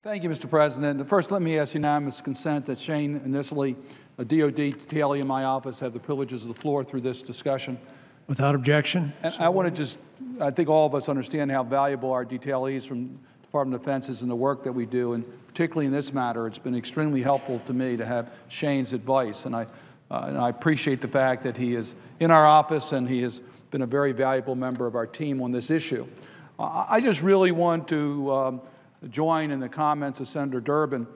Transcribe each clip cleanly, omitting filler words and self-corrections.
Thank you, Mr. President. First, let me ask unanimous consent that Shane Initially, a DOD detailee in my office, have the privileges of the floor through this discussion. Without objection. And I want to I think all of us understand how valuable our detailees from Department of Defense is in the work that we do, and particularly in this matter, it's been extremely helpful to me to have Shane's advice, and I appreciate the fact that he is in our office and he has been a very valuable member of our team on this issue. I just really want to join in the comments of Senator Durbin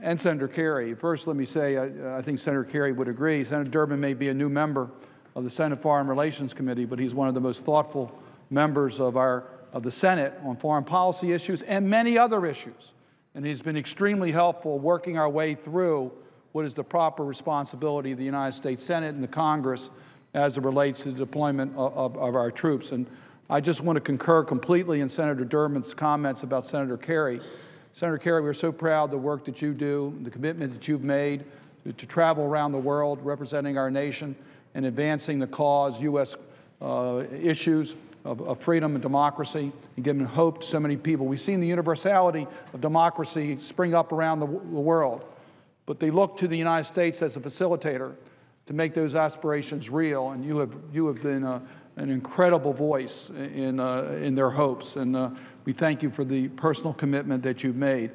and Senator Kerry. First, let me say I think Senator Kerry would agree. Senator Durbin may be a new member of the Senate Foreign Relations Committee, but he's one of the most thoughtful members of the Senate on foreign policy issues and many other issues. And he's been extremely helpful working our way through what is the proper responsibility of the United States Senate and the Congress as it relates to the deployment of our troops. And I just want to concur completely in Senator Durbin's comments about Senator Kerry. Senator Kerry, we're so proud of the work that you do, the commitment that you've made to travel around the world representing our nation and advancing the cause, U.S. Issues of freedom and democracy, and giving hope to so many people. We've seen the universality of democracy spring up around the world, but they look to the United States as a facilitator to make those aspirations real, and you have been an incredible voice in their hopes, and we thank you for the personal commitment that you've made.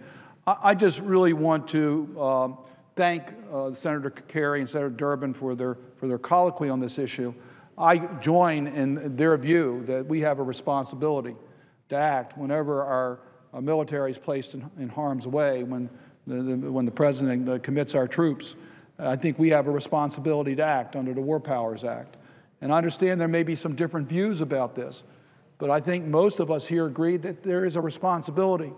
I just really want to thank Senator Kerry and Senator Durbin for their colloquy on this issue. I join in their view that we have a responsibility to act whenever our military is placed in harm's way, when the President commits our troops. I think we have a responsibility to act under the War Powers Act. And I understand there may be some different views about this, but I think most of us here agree that there is a responsibility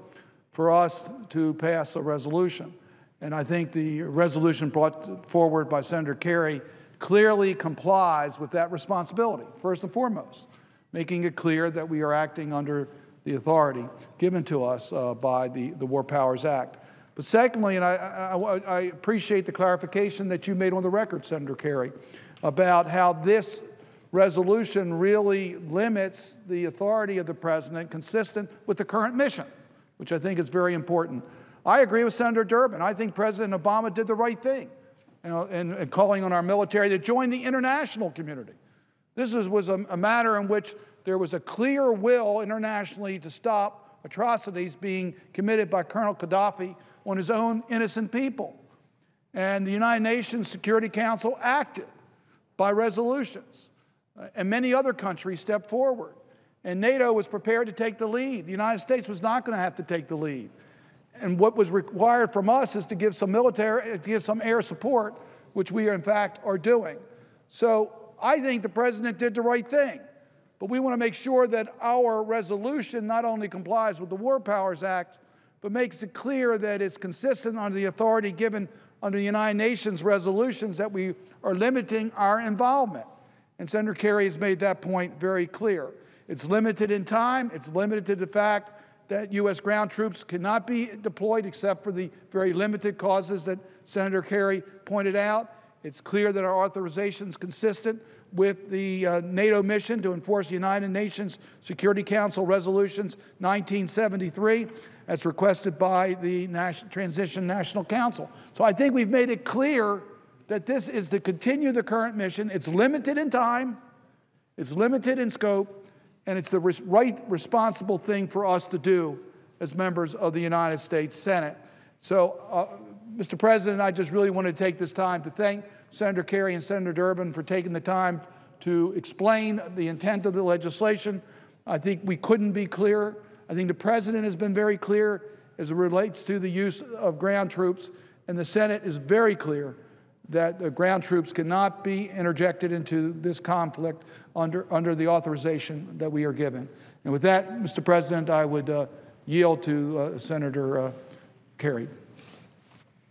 for us to pass a resolution. And I think the resolution brought forward by Senator Kerry clearly complies with that responsibility, first and foremost, making it clear that we are acting under the authority given to us by the War Powers Act. But secondly, and I appreciate the clarification that you made on the record, Senator Kerry, about how this resolution really limits the authority of the President consistent with the current mission, which I think is very important. I agree with Senator Durbin. I think President Obama did the right thing in calling on our military to join the international community. This was a matter in which there was a clear will internationally to stop atrocities being committed by Colonel Gaddafi on his own innocent people. And the United Nations Security Council acted by resolutions. And many other countries stepped forward. And NATO was prepared to take the lead. The United States was not going to have to take the lead. And what was required from us is to give some air support, which we in fact are doing. So I think the President did the right thing. But we want to make sure that our resolution not only complies with the War Powers Act, but makes it clear that it's consistent under the authority given under the United Nations resolutions that we are limiting our involvement. And Senator Kerry has made that point very clear. It's limited in time. It's limited to the fact that U.S. ground troops cannot be deployed except for the very limited causes that Senator Kerry pointed out. It's clear that our authorization is consistent with the NATO mission to enforce the United Nations Security Council resolutions 1973 as requested by the Transition National Council. So I think we've made it clear that this is to continue the current mission. It's limited in time, it's limited in scope, and it's the right, responsible thing for us to do as members of the United States Senate. So, Mr. President, I just really want to take this time to thank Senator Kerry and Senator Durbin for taking the time to explain the intent of the legislation. I think we couldn't be clearer. I think the President has been very clear as it relates to the use of ground troops, and the Senate is very clear that the ground troops cannot be interjected into this conflict under the authorization that we are given. And with that, Mr. President, I would yield to Senator Kerry.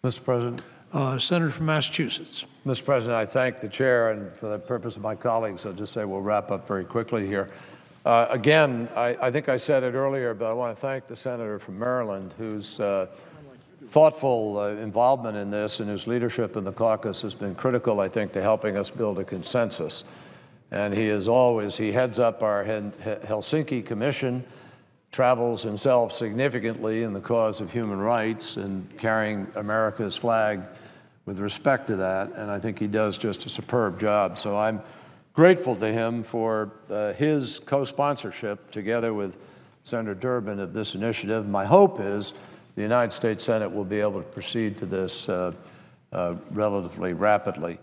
Mr. President. Senator from Massachusetts. Mr. President, I thank the chair, and for the purpose of my colleagues, I'll just say we'll wrap up very quickly here. Again, I think I said it earlier, but I want to thank the senator from Maryland whose thoughtful involvement in this and whose leadership in the caucus has been critical, I think, to helping us build a consensus. And he heads up our Helsinki Commission travels himself significantly in the cause of human rights and carrying America's flag with respect to that, and I think he does just a superb job. So I'm grateful to him for his co-sponsorship, together with Senator Durbin, of this initiative. My hope is the United States Senate will be able to proceed to this relatively rapidly.